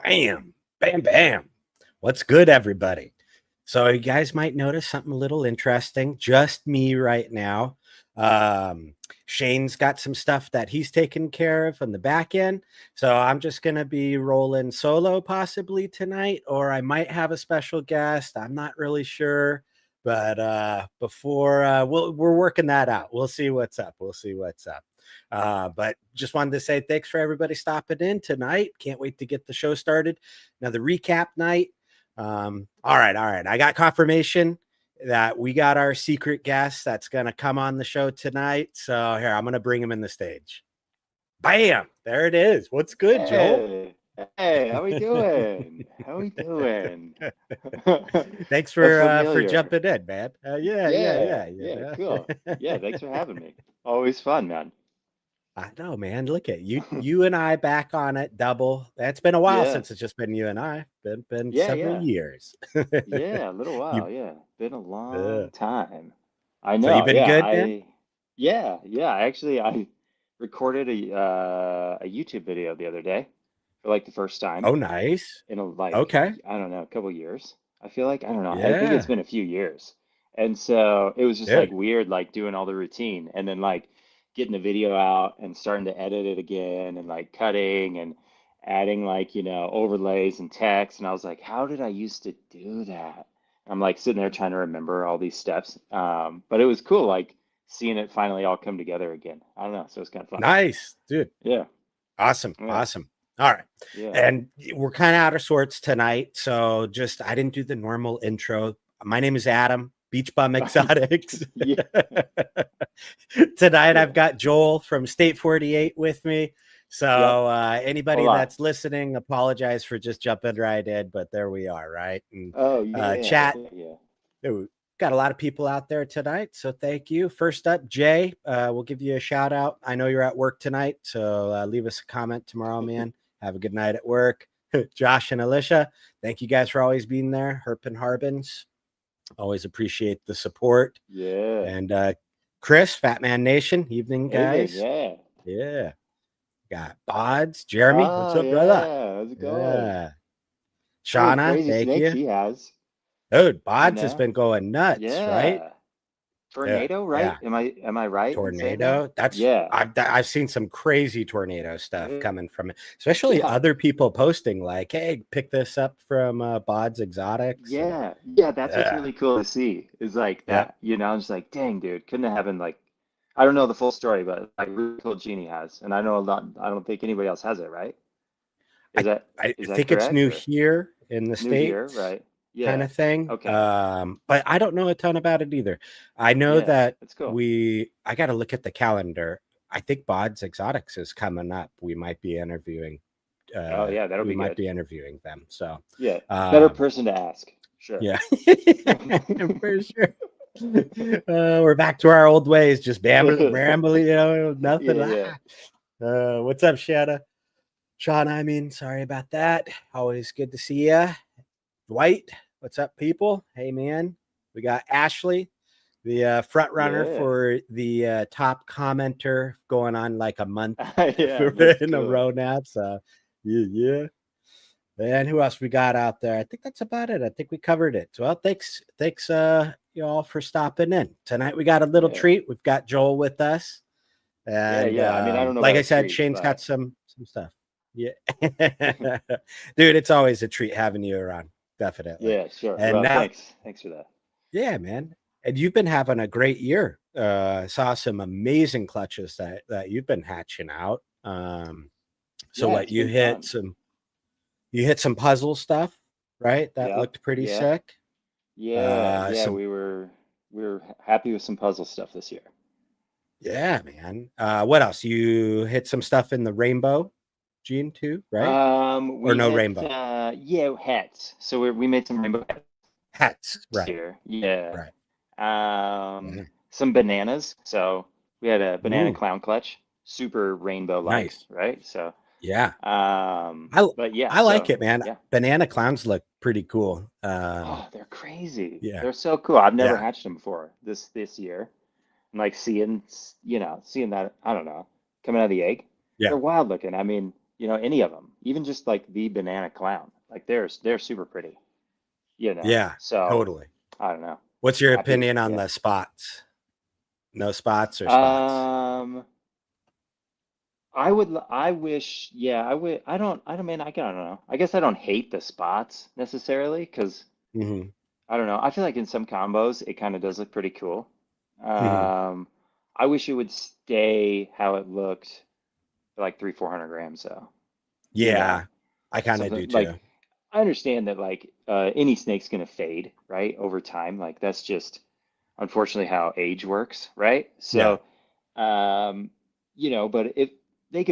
Bam, bam, bam. What's good, everybody? So, you guys might notice something a little interesting. Just me right now. Um, Shane's got some stuff that he's taking care of on the back end. So, I'm just going to be rolling solo possibly tonight, or I might have a special guest. I'm not really sure. But we're working that out. We'll see what's up. But just wanted to say thanks for everybody stopping in tonight. Can't wait to get the show started. Another recap night. All right. I got confirmation that we got our secret guest that's going to come on the show tonight. So here, I'm going to bring him in the stage. Bam! There it is. What's good, Joel? Hey, how we doing? How we doing? Thanks That's for familiar. jumping in, man. Yeah, You yeah, know? cool. Yeah, thanks for having me. Always fun, man. I know, man. Look at you. You and I back on it double. It's been a while Yeah, since it's just been you and I. Been yeah, several yeah, years. yeah, a little you while. Yeah, been a uh, long time. I so you've know. been Yeah, good, man? yeah. Actually, I recorded a YouTube video the other day for like the first time Oh, nice. in Okay. I don't know, a couple years. I feel like I don't know. I think it's Yeah. been a few years. And so it was just like Dude. weird, like doing all the routine and then like getting the video out and starting to edit it again and like cutting and adding like, overlays and text. And I was like, how did I used to do that? I'm like sitting there trying to remember all these steps. But it was cool, like seeing it finally all come together again. I don't know. So it's kind of fun. Nice, dude. Yeah. Awesome. Yeah. Awesome. All right. Yeah. And we're kind of out of sorts tonight. So just I didn't do the normal intro. My name is Adam, Beach Bum Exotics. Yeah. Tonight I've Yeah. got Joel from State 48 with me. Yep. So Hold anybody on. that's listening, apologize for just jumping right in, but there we are, right? And Oh, yeah. chat. Yeah. Yeah. Ooh, got a lot of people out there tonight, so thank you. First up, Jay, we'll give you a shout out. I know you're at work tonight, so leave us a comment tomorrow, man. Have a good night at work. Josh and Alicia, thank you guys for always being there. Herp and Harbins, always appreciate the support. Yeah. And Chris, Fat Man Nation, evening, Evening. guys. Yeah. Yeah. Got Bods, Jeremy, what's Oh, up, brother? yeah. How's it going? Yeah. What a Shauna, crazy thank snake you. he has, Dude, you Bods has know? been going nuts, right? Yeah. Dude, Tornado, right? yeah. Am I right in saying that? Tornado. That's Yeah. I've seen some crazy tornado stuff coming from it, especially Yeah. other people posting like, "Hey, pick this up from Bod's Exotics." And Yeah. Yeah. That's what's yeah, really cool to see is like yep. that, I'm just like, dang, dude, couldn't have happened like, I don't know the full story, but like really cool Genie has. And I know a lot, I don't think anybody else has it, right? Is I that, I is that think it's correct new or here in the new here, states, right? kind Yeah. of thing. Okay. But I don't know a ton about it either. I know Yeah. that That's cool. I got to look at the calendar. I think Bod's Exotics is coming up. We might be interviewing. Oh yeah, that'll We be might good. be interviewing them. So, Yeah, better um, person to ask. Sure. yeah, for sure. We're back to our old ways, just rambling, nothing. Yeah, yeah. What's up, Shanna? Sean, I mean, sorry about that. Always good to see you. Dwight, what's up, people? Hey, man. We got Ashley, the front runner Yeah. for the top commenter, going on like a month Yeah, that's in a cool. row now. So, yeah. And who else we got out there? I think that's about it. I think we covered it. Well, thanks, you all for stopping in tonight. We got a little Yeah. treat. We've got Joel with us, Yeah, and yeah. I mean, I don't know like about I a said, treat, Shane's got but some stuff. Yeah, dude, it's always a treat having you around. Definitely. yeah, sure. And Well, now, thanks. Thanks for that. yeah, man. And you've been having a great year. Saw some amazing clutches that you've been hatching out. So Yeah, what it's been fun. you hit some puzzle stuff, right? That Yep. looked pretty Yep. sick. Yeah, yeah, Some we were happy with some puzzle stuff this year. yeah, man. What else? You hit some stuff in the rainbow gene too, right? Or We no hit rainbow yeah, hats. So we made some rainbow hats hats, this right? year. Yeah. Right. Yeah. Some bananas. So we had a banana Ooh, clown clutch, super rainbow like, nice. right? So, Yeah. I but yeah, I like so it, man. yeah. Banana clowns look pretty cool. Oh, they're crazy. Yeah, They're so cool. I've never yeah, hatched them before this year. I'm like seeing that, I don't know, coming out of the egg. yeah. They're wild looking. I mean, any of them, even just like the banana clown, like they're super pretty, Yeah, So totally. I don't know. What's your Happy, opinion on yeah. the spots? No spots or spots? Um, I wish, yeah, I don't mean, I don't know. I guess I don't hate the spots necessarily because Hmm. I don't know. I feel like in some combos it kind of does look pretty cool. Hmm. Um, I wish it would stay how it looked for like 400 grams though. You know, Yeah, I kind of something do like too. I understand that like any snake's gonna fade, right, over time. Like that's just unfortunately how age works, right? Yeah, So, um, but if they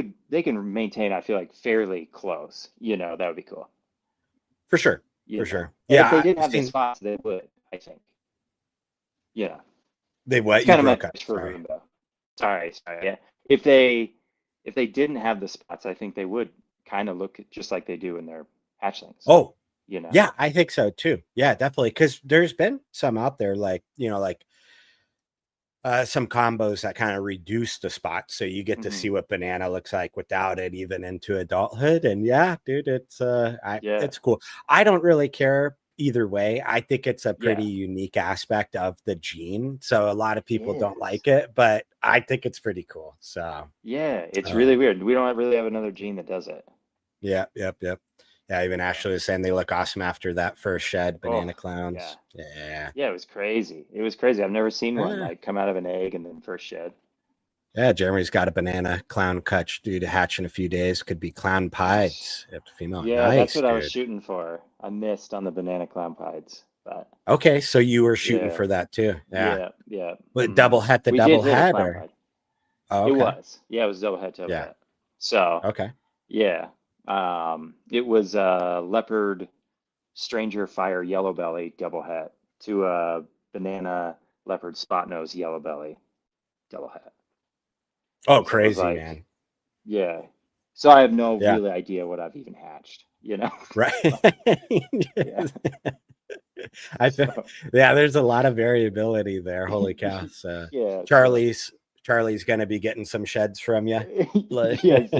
can maintain, I feel like fairly close, that would be cool, for sure. For sure. And if Yeah, they didn't I've have the seen spots, they would, I think. Yeah. they It's what you kind of my broke up. pitch for Sorry. Roomba. Sorry. Yeah. If they didn't have the spots, I think they would kind of look just like they do in their hatchlings, Oh, you know. yeah, I think so too. Yeah, definitely. Because there's been some out there like, like some combos that kind of reduce the spots. So you get to Hmm. see what banana looks like without it, even into adulthood. And yeah, dude, Yeah. it's cool. I don't really care either way. I think it's a pretty Yeah. unique aspect of the gene. So a lot of It people don't is. like it, but I think it's pretty cool. So Yeah. It's uh, really weird. We don't really have another gene that does it. yeah, yep. Yeah, even Yeah. Ashley was saying they look awesome after that first shed, Oh, banana yeah. clowns. Yeah. Yeah, it was crazy. It was crazy. I've never seen one Yeah. like come out of an egg and then first shed. Yeah, Jeremy's got a banana clown cutch due to hatch in a few days. Could be clown Nice. pieds if the female. Yeah, that's Nice, what I was dude. shooting for. I missed on the banana clown pieds, but Okay, so you were shooting yeah, for that too. Yeah. yeah. But Hmm. double het the We did double hit a head clown or pied. oh, It okay. was. Yeah, it was double Yeah. head. So Okay. yeah, it was a leopard stranger fire yellow belly double het to a banana leopard spot nose yellow belly double het. Oh, So it was crazy, like, man. yeah. So I have no Yeah. really idea what I've even hatched. Right. Yeah. I feel, So yeah, there's a lot of variability there. Holy cow. So yeah. So Charlie's gonna be getting some sheds from you. Like yes,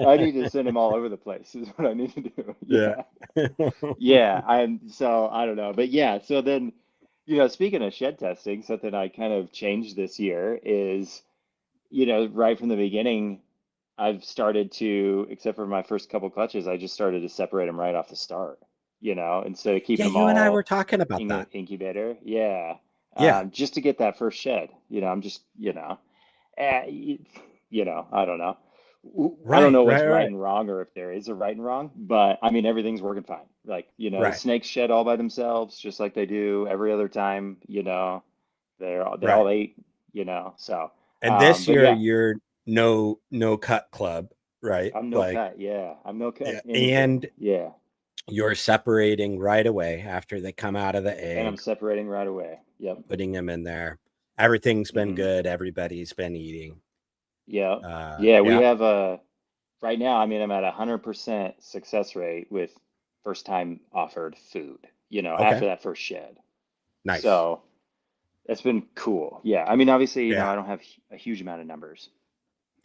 I need to send them all over the place. Is what I need to do. yeah. Yeah. Yeah. I don't know, but yeah. So then, speaking of shed testing, something I kind of changed this year is, right from the beginning, I've started to, except for my first couple clutches, I just started to separate them right off the start, instead of keeping Yeah, them you and I were all talking about in the that. incubator. Yeah. Yeah. Just to get that first shed, I'm just, eh, y- I don't know. I don't Right, know what's right, right right. and wrong or if there is a right and wrong, but I mean, everything's working fine. Like, the Right, snakes shed all by themselves, just like they do every other time, they right. all ate, so, And this but year yeah. you're no cut club, right? I'm no Like cut. Yeah. I'm no yeah, cut anything. and Yeah. you're separating right away after they come out of the And I'm egg, separating right away. Yep. putting them in there. Everything's been Hmm. good. Everybody's been eating. Yeah. Yeah. We Yeah. have right now, I mean, I'm at 100% success rate with first time offered food, Okay. after that first shed. Nice. So that's been cool. Yeah. I mean, obviously, Yeah. I don't have a huge amount of numbers.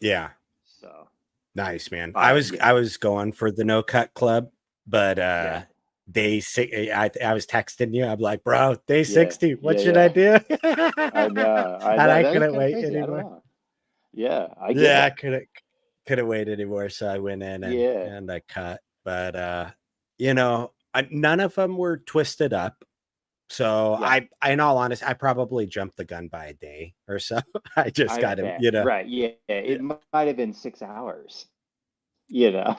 Yeah. So, Nice, man. I but, was I was going for the no cut club, but yeah. day six, I was texting you. I'm like, bro, day Yeah. 60. What Yeah. should I Yeah. do? I know. I And know. I That is couldn't kind of wait crazy. I don't anymore. know. Yeah. I get Yeah, I it. couldn't wait anymore. So I went in and Yeah. I cut. But none of them were twisted up. So Yeah. in all honesty, I probably jumped the gun by a day or so. I just I got him, bet. Right. Yeah. yeah, It might have been 6 hours, you know.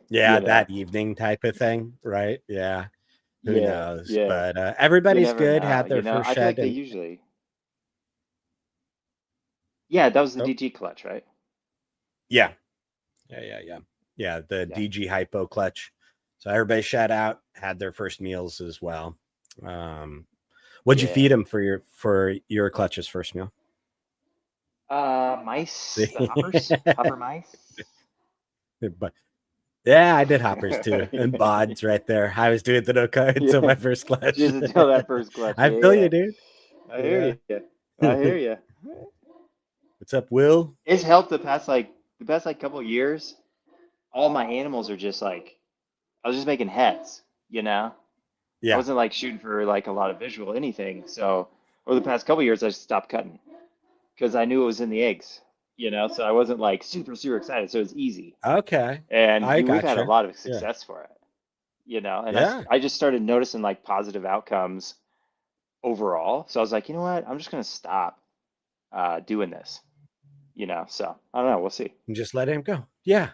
yeah, You know. that evening type of thing, right? Yeah. Who Yeah. knows? Yeah. But You everybody's never good, know. had their first I feel like shed they and usually. Yeah, that was the oh DG clutch, right? yeah. Yeah. Yeah, the Yeah. DG hypo clutch. So everybody shout out, had their first meals as well. What'd you Yeah. feed them for your clutch's first meal? Mice, the See? hoppers, hopper mice. But yeah, I did hoppers too. And bods right there. I was doing the no cut until Yeah. my first clutch. Just until that first clutch. I Yeah, feel yeah. you, dude. I Yeah. hear you. I hear you. What's up, Will? It's helped the past like couple of years. all my animals are just like, I was just making heads, you know? I Yeah. wasn't like shooting for like a lot of visual anything. So over the past couple years, I stopped cutting because I knew it was in the eggs, you know? So I wasn't like super, super excited. So it was easy. Okay. And I we've had a gotcha. lot of Yeah. success for it, you know? And Yeah. I just started noticing like positive outcomes overall. So I was like, you know what? I'm just going to stop doing this, you know? So I don't know. We'll see. And just let him go. Yeah.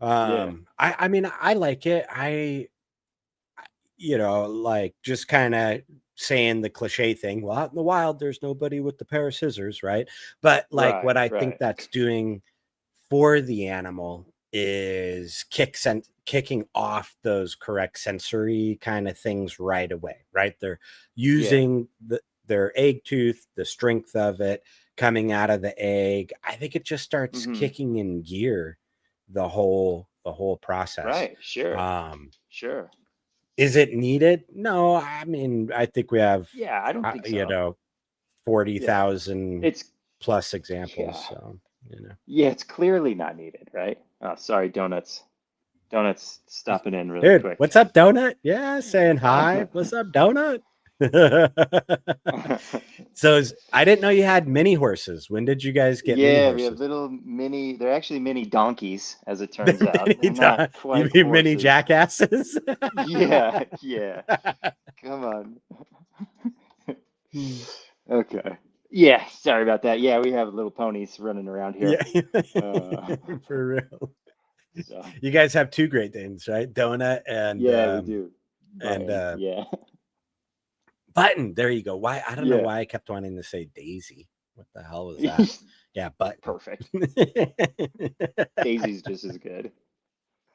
Yeah. I mean, I like it. Like just kind of saying the cliche thing. Well, out in the wild, there's nobody with the pair of scissors, right? But like Right. what I think Right. that's doing for the animal is kicking off those correct sensory kind of things right away, right? They're Yeah. using their egg tooth, the strength of it coming out of the egg. I think it just starts Hmm. kicking in gear the whole process. Right. Sure. Um, Sure. is it needed? No, I mean, I think we have, Yeah. I don't think so. Yeah. 40,000 It's, plus examples. yeah. So, Yeah. It's clearly not needed, right? Oh, sorry, donuts. Donuts stopping in really dude, quick. what's up, Donut? Yeah, saying hi. What's up, Donut? So I didn't know you had mini horses. When did you guys get mini Yeah, we have horses? little mini, they're actually mini donkeys, as it turns out. They're not You quite mean mini horses. jackasses? Yeah, yeah. Come on. Okay. Yeah, sorry about that. Yeah, we have little ponies running around here. Yeah, Uh, for real. so You guys have two Great Danes, right? Donut and yeah, we do. and Button. Yeah. Button. There you go. Why? I don't know Yeah. why I kept wanting to say Daisy. What the hell was that? Yeah, Button. Perfect. Daisy's just as good.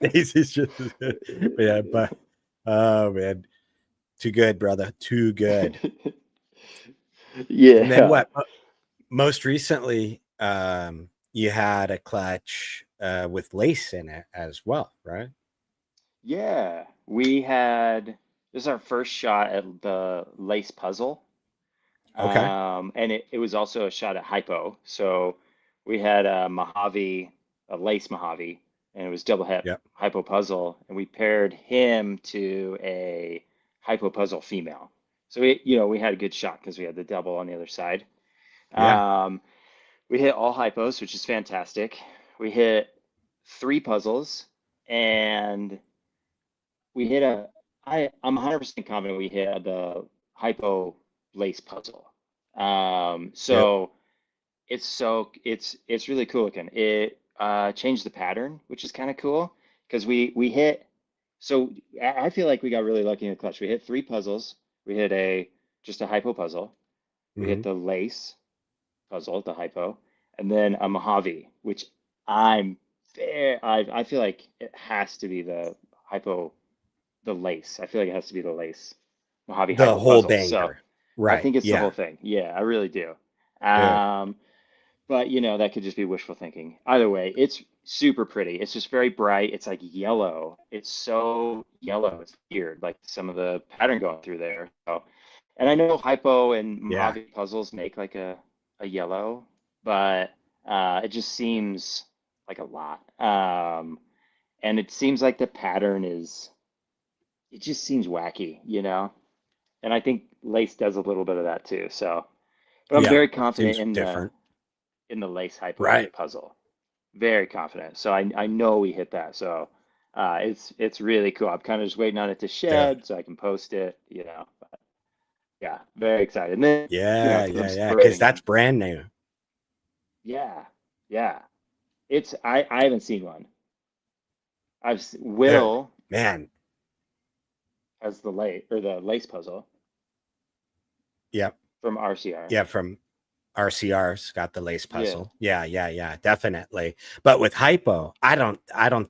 Daisy's just as good. But yeah, but oh man, too good, brother. Too good. And then Yeah. what? Most recently, you had a clutch with lace in it as well, right? Yeah. This is our first shot at the lace puzzle. Okay. And it was also a shot at hypo. So we had a Mojave, a lace Mojave, and it was double hep Yep. hypo puzzle, and we paired him to a hypo puzzle female. So we had a good shot because we had the double on the other side. Yeah. Um, we hit all hypos, which is fantastic. We hit three puzzles, and we hit I'm 100% confident we hit the hypo lace puzzle. Yep. So it's really cool looking. It changed the pattern, which is kind of cool because we hit. So I feel like we got really lucky in the clutch. We hit three puzzles. We hit just a hypo puzzle. We hit Mm-hmm. the lace puzzle, the hypo, and then a Mojave, which I'm I feel like it has to be the hypo, the lace. I feel like it has to be the lace Mojave The hypo whole puzzle. So banger. I Right. think it's the whole Yeah. thing. Yeah, I really do. Dude. But that could just be wishful thinking. Either way, it's super pretty. It's just very bright. It's like yellow. It's so yellow. It's weird, like some of the pattern going through there. So, and I know hypo and Yeah. Mojave puzzles make like a yellow, but it just seems like a lot. And it seems like the pattern it just seems wacky. And I think lace does a little bit of that too. So, but I'm Yeah. very confident Seems in the different. lace hypo Right. puzzle. Very confident. So I know we hit that. So it's really cool. I'm kind of just waiting on it to Dude. shed so I can post it. But yeah, very excited. And then, Yeah. because I'm Yeah. Yeah. Because separating that's them. brand new. Yeah, yeah. I haven't seen one. Dude. Will Man. has the lace puzzle Yep. from RCR. Yeah. From RCR's got the lace Yeah. puzzle. Yeah. Yeah. Yeah. Definitely. But with hypo, I don't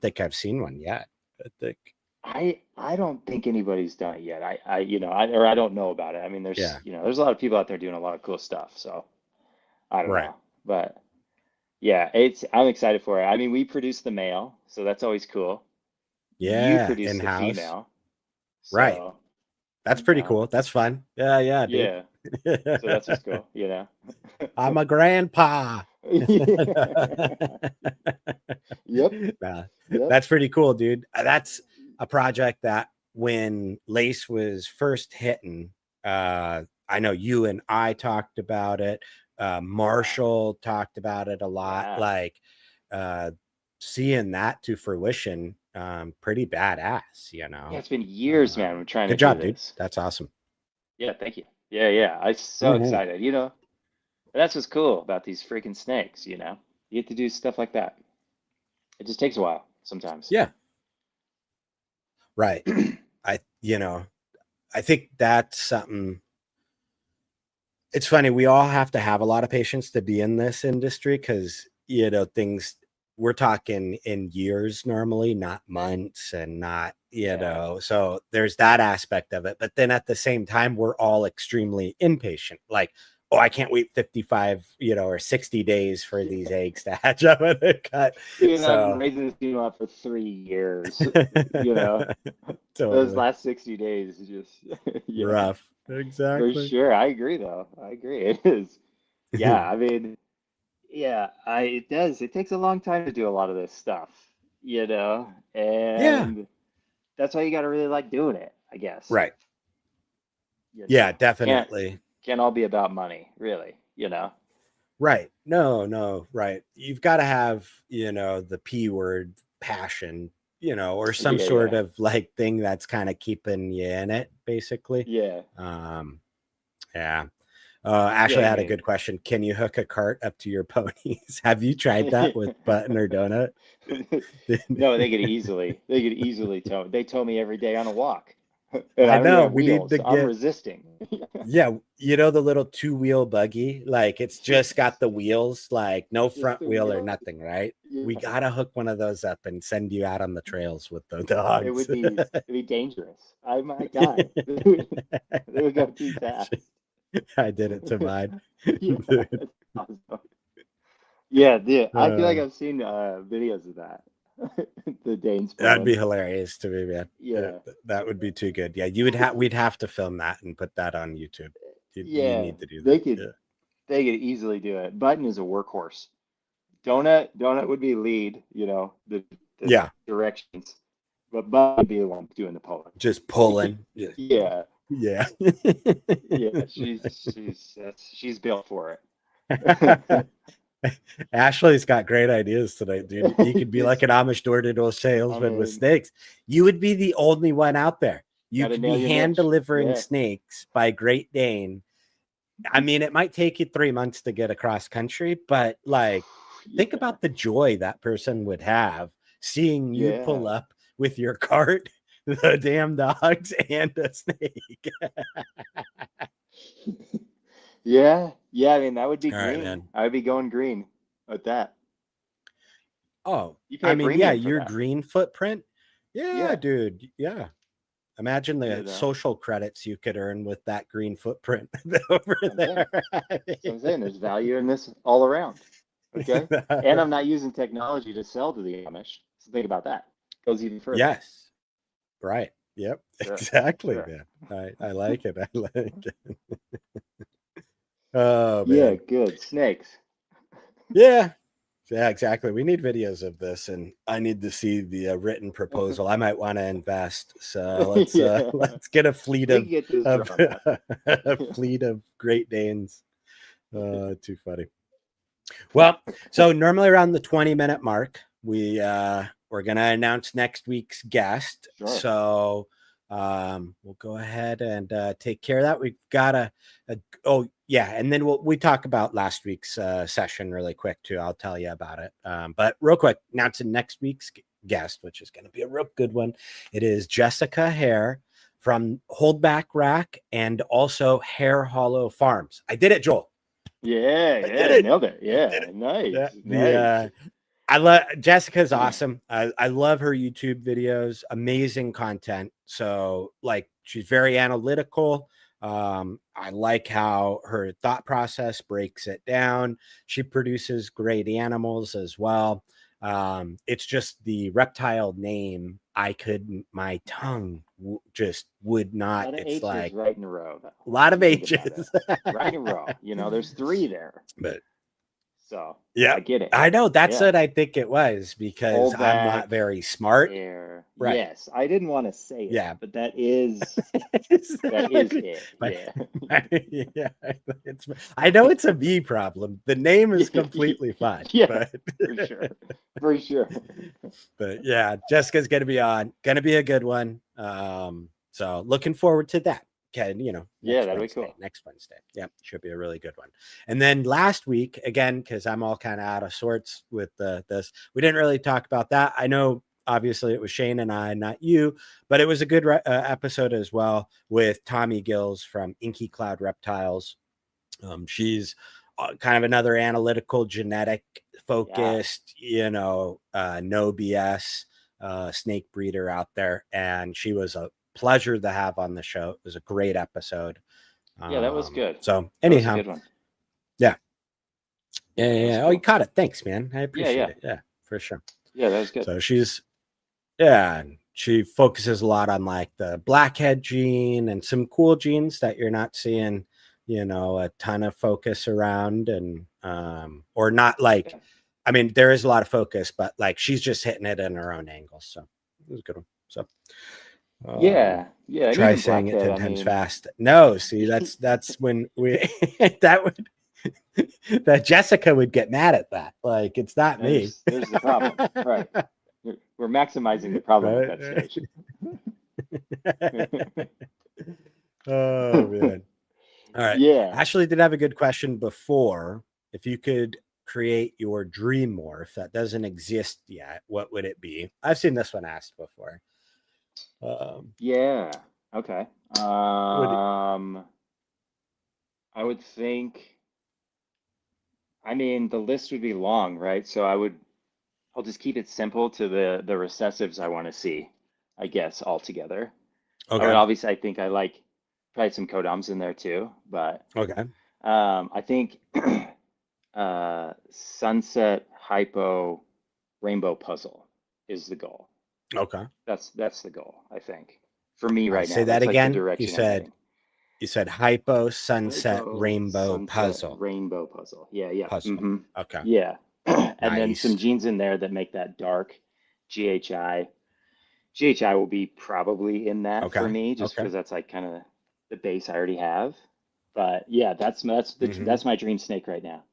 think I've seen one yet. I think. I don't think anybody's done it yet. I don't know about it. I mean, Yeah. there's a lot of people out there doing a lot of cool stuff. So I don't Right. know, but yeah, I'm excited for it. I mean, we produce the male, so that's always cool. You Yeah. produce In the house. female, Right. so That's pretty uh, cool. That's fun. Yeah. Yeah, dude. yeah. So that's what's cool. I'm a grandpa. Yeah. Yep. Nah, Yep. that's pretty cool, dude. That's a project that when Lace was first hitting, I know you and I talked about it. Marshall talked about it a lot. Yeah. Like seeing that to fruition, pretty badass, you know. Yeah, it's been years, man. We're trying to Good do job, dude. this. That's awesome. Yeah, thank you. Yeah, yeah. I'm so excited. You know, that's what's cool about these freaking snakes, you know. You get to do stuff like that. It just takes a while sometimes. Yeah. Right. You know, I think that's something. It's funny. We all have to have a lot of patience to be in this industry because, you know, things we're talking in years normally, not months and not, you Yeah. know, so there's that aspect of it. But then at the same time, we're all extremely impatient. Like, oh, I can't wait 55, you know, or 60 days for these eggs to hatch up in the cut. Dude, I've been So raising this team up for 3 years, you know. Those totally last 60 days is just, you know, rough. for Exactly. sure. I agree, though. I agree. It is. Yeah, I mean, yeah, it does. It takes a long time to do a lot of this stuff, you know, Yeah. and that's why you got to really like doing it, I guess. Right. You Yeah, know, definitely. can't all be about money, really, you know. Right. No, right. You've got to have, you know, the P word passion, you know, or some Yeah, sort yeah, of like thing that's kind of keeping you in it, basically. yeah, Um, yeah. yeah. Ashley I had a mean, good question. Can you hook a cart up to your ponies? Have you tried that with Button or Donut? no, they could easily tow. They tow me every day on a walk, and I I already know have we need wheels. to So I'm get, resisting. yeah, you know, the little 2-wheel buggy, like it's just got Yes, the wheels, like no just front the wheel or wheel. nothing, right? We Yeah, gotta hook one of those up and send you out on the trails with the it dogs. would be it'd be dangerous. I might die. They would go too fast. I did it to mine. Yeah, Dude. it's awesome. Yeah, I feel like Uh, I've seen videos of that. The Danes that'd be pulling. hilarious to me, man. Yeah, That would be too good. Yeah, you would have. We'd have to film that and put that on YouTube. You yeah, need to do they that. could Yeah. they could easily do it. Button is a workhorse. Donut would be lead, you know, the Yeah. directions, but Button would be the one doing the pulling. Just pulling. Yeah. Yeah, Yeah. yeah, she's built for it. Ashley's got great ideas tonight, dude. You could be like Just, an Amish door-to-door I salesman with mean, snakes. You would be the only one out there. You gotta could nail be your hand niche. delivering Yeah. snakes by Great Dane. I mean, it might take you 3 months to get across country, but like, think Yeah. about the joy that person would have seeing you pull Yeah. up with your cart, the damn dogs, and a snake. Yeah. Yeah. I mean, that would be All right, green. man. I would be going green with that. Oh, You pay I a mean, yeah, premium for your that. green footprint. Yeah, Yeah. dude. Yeah. Imagine You the know, social credits you could earn with that green footprint over that's what I'm saying. there. That's what I'm saying. There's value in this all around. Okay. And I'm not using technology to sell to the Amish. So think about that. Goes even further. Yes. Right. Yep. Sure. Exactly, Sure. man. I like it. I like it. Oh Yeah. man. Good. Snakes. Yeah. Yeah, exactly. We need videos of this, and I need to see the written proposal. I might want to invest. So Yeah. let's get a fleet We can get this of drawn up. a fleet of Great Danes. Too funny. Well, so normally around the 20-minute mark, we're gonna announce next week's guest. Sure. So we'll go ahead and take care of that. We've got oh yeah, and then we talk about last week's session really quick too. I'll tell you about it. But real quick, announcing next week's guest, which is going to be a real good one. It is Jessica Hare from Holdback Rack and also Hair Hollow Farms. I did it, Joel. Yeah, I did yeah, it. nailed it. I did Yeah, it. nice, nice. The I love Jessica's awesome. I love her YouTube videos, amazing content. So like she's very analytical. I like how her thought process breaks it down. She produces great animals as well. It's just the reptile name. I couldn't, my tongue just would A not. lot of It's H's like right in a row, though. a lot If of you think about it, H's. right in a row. You know, there's three there. But So Yeah, I get it. I know. That's Yeah. what I think it was because Hold I'm not back, very smart. air. Right. Yes, I didn't want to say it, Yeah. but that is it. But Yeah. yeah, I know it's a me problem. The name is completely fine, Yeah, but for sure. For sure. but yeah, Jessica's gonna be on. Gonna be a good one. So looking forward to that. Okay, Yeah, that'd be cool. Next Wednesday. Yep, should be a really good one. And then last week, again, because I'm all kind of out of sorts with this, we didn't really talk about that. I know obviously it was Shane and I, not you, but it was a good episode as well with Tommy Gills from Inky Cloud Reptiles. She's kind of another analytical, genetic Yeah. focused, no BS snake breeder out there. And she was a pleasure to have on the show. It was a great episode. Yeah, that was good. So That was a anyhow, good one. yeah. Yeah, that was Oh, cool. you caught it. Thanks, man. I appreciate Yeah. it. Yeah, for sure. Yeah, that was good. So she focuses a lot on like the blackhead gene and some cool genes that you're not seeing, a ton of focus around, and or not like, I mean, there is a lot of focus, but like she's just hitting it in her own angle. So it was a good one. So Yeah. And try even saying it Blackhead, 10 times fast. No, see, that's when we that would that Jessica would get mad at that. Like, it's not me. there's the problem. Right. We're maximizing the problem at that Right? stage. Oh man. All right. Yeah. Ashley did have a good question before. If you could create your dream morph that doesn't exist yet, what would it be? I've seen this one asked before. Yeah. Okay. Would I would think, I mean, the list would be long, right? So I'll just keep it simple to the recessives I want to see, I guess, altogether. I would okay. obviously, I think I like probably some codoms in there too, but Okay. I think sunset hypo rainbow puzzle is the goal. Okay. That's the goal, I think. For me All right. right Say now, that that's like the again. You direction I'm said heading. hypo sunset Hypo rainbow sunset puzzle. rainbow puzzle. Yeah. Puzzle. Mm-hmm. Okay. Yeah. And then some Nice. genes in there that make that dark GHI. GHI will be probably in that for Okay. me, just Okay. because that's like kind of the base I already have. But yeah, that's my dream snake right now.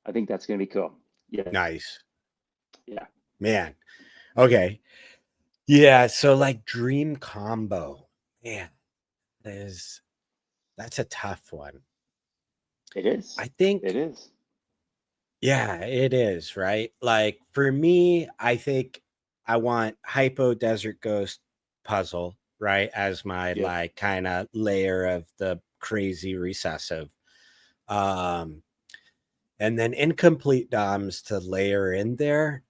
I think that's gonna be cool. Yeah. Nice. Yeah. Man. Okay. Yeah. So like dream combo. Man, that's a tough one. It is. I think, It is. yeah, it is, right? Like for me, I think I want Hypo Desert Ghost puzzle, right? As my Yep. like kind of layer of the crazy recessive. Um, and then incomplete DOMs to layer in there.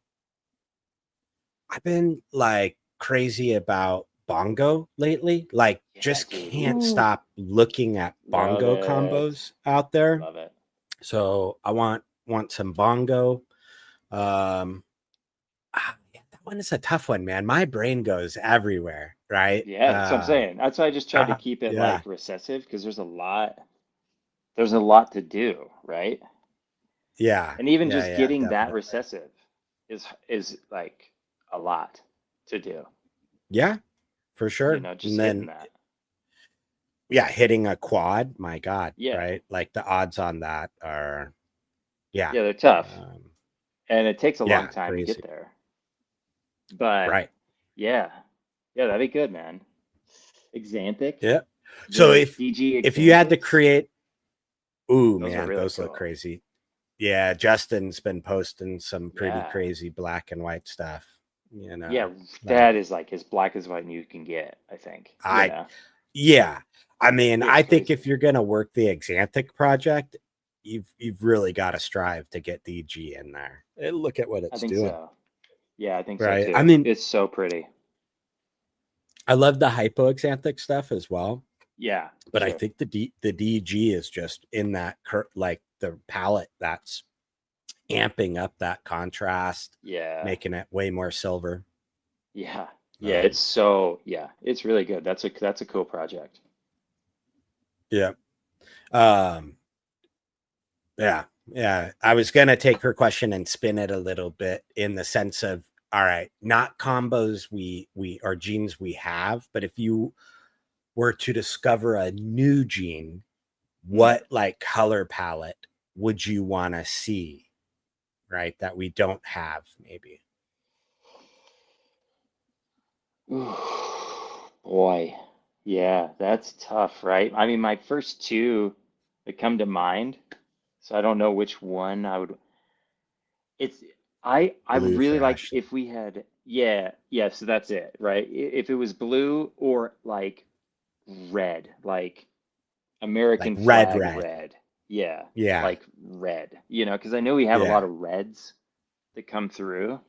I've been like crazy about bongo lately. Like Yeah, just dude. can't Ooh. stop looking at Love bongo it. combos out there. Love it. So I want some bongo. Yeah, that one is a tough one, man. My brain goes everywhere, right? Yeah, that's what I'm saying. That's why I just tried to keep it Yeah, like recessive because there's a lot to do, right? yeah, And even yeah, just yeah, getting that definitely. recessive is like a lot to do, Yeah, for sure. just And hitting then, that. yeah, hitting a quad, my God, Yeah. right? Like the odds on that are, yeah, Yeah, they're tough. um, And it takes a long yeah, time to get crazy, there. But right? yeah. Yeah, that'd be good, man. Xanthic. Yeah. So The DG if you had to Xanthics, create, ooh, those are man, really those look cool. crazy. Yeah, Justin's been posting some pretty Yeah. crazy black and white stuff. Yeah, Like that is like as black as white you can get, I think. I Yeah. I mean, It's I think if crazy. you're gonna work the Xanthic project, you've really got to strive to get DG in there. Look at what I it's think doing. so. Yeah, I think so Right. I too. mean, It's so pretty. I love the hypoxanthic stuff as well, Yeah, for but I sure. think the DG is just in that like the palette that's amping up that contrast, Yeah. making it way more silver. Yeah. Yeah, Um, it's really good. That's a cool project. yeah. Um, yeah. Yeah, I was gonna take her question and spin it a little bit in the sense of, all right, not combos we or genes we have, but if you were to discover a new gene, Mm. what like color palette would you want to see, right? That we don't have, maybe. Ooh, boy, yeah, that's tough, right? I mean, my first two that come to mind, so I don't know which one I would. It's I would Blue really for like Ashley, if we had, yeah, yeah, so that's it, right? If it was blue or like red, like like American red, flag red. red. Yeah, Yeah, like red, because I know we have a lot yeah. of reds that come through.